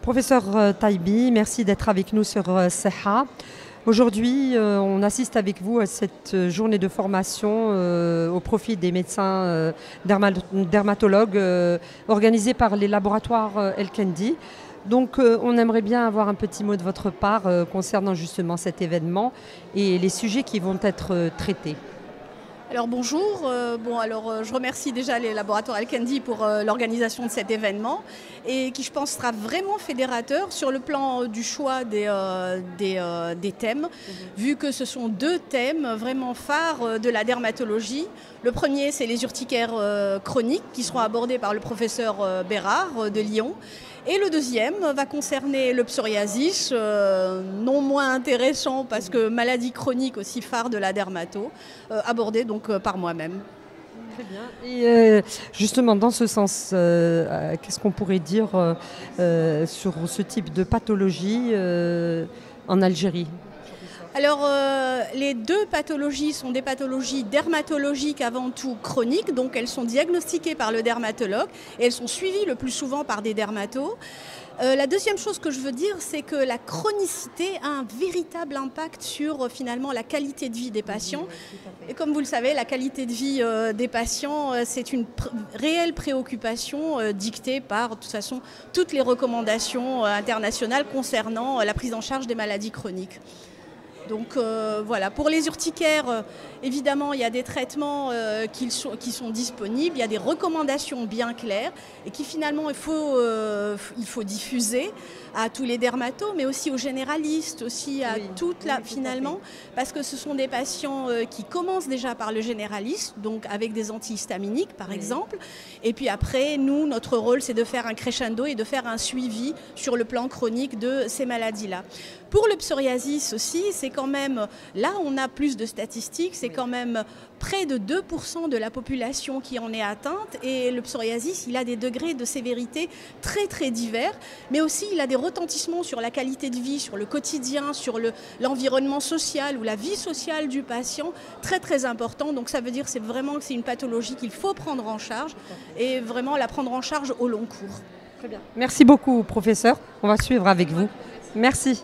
Professeur Taibi, merci d'être avec nous sur Seha. Aujourd'hui, on assiste avec vous à cette journée de formation au profit des médecins dermatologues organisée par les laboratoires El Kendi. Donc on aimerait bien avoir un petit mot de votre part concernant justement cet événement et les sujets qui vont être traités. Alors bonjour, je remercie déjà les laboratoires El Kendi pour l'organisation de cet événement et qui je pense sera vraiment fédérateur sur le plan du choix des thèmes, vu que ce sont deux thèmes vraiment phares de la dermatologie. Le premier, c'est les urticaires chroniques qui seront abordés par le professeur Bérard de Lyon. Et le deuxième va concerner le psoriasis, non moins intéressant parce que maladie chronique aussi phare de la dermato, abordée donc par moi-même. Très bien. Et justement, dans ce sens, qu'est-ce qu'on pourrait dire sur ce type de pathologie en Algérie ? Alors, les deux pathologies sont des pathologies dermatologiques avant tout chroniques, donc elles sont diagnostiquées par le dermatologue et elles sont suivies le plus souvent par des dermatos. La deuxième chose que je veux dire, c'est que la chronicité a un véritable impact sur finalement la qualité de vie des patients. Et comme vous le savez, la qualité de vie des patients, c'est une réelle préoccupation dictée par de toute façon toutes les recommandations internationales concernant la prise en charge des maladies chroniques. Donc voilà, pour les urticaires, évidemment, il y a des traitements qui sont disponibles, il y a des recommandations bien claires et qui finalement il faut diffuser à tous les dermatos, mais aussi aux généralistes, aussi à finalement, parce que ce sont des patients qui commencent déjà par le généraliste, donc avec des antihistaminiques par exemple, et puis après, nous, notre rôle, c'est de faire un crescendo et de faire un suivi sur le plan chronique de ces maladies-là. Pour le psoriasis aussi, c'est quand même, là on a plus de statistiques, c'est quand même près de 2% de la population qui en est atteinte et le psoriasis, il a des degrés de sévérité très très divers, mais aussi il a des retentissements sur la qualité de vie, sur le quotidien, sur l'environnement social ou la vie sociale du patient, très très important. Donc ça veut dire c'est vraiment que c'est une pathologie qu'il faut prendre en charge et vraiment la prendre en charge au long cours. Très bien. Merci beaucoup, professeur. On va suivre avec vous. Merci.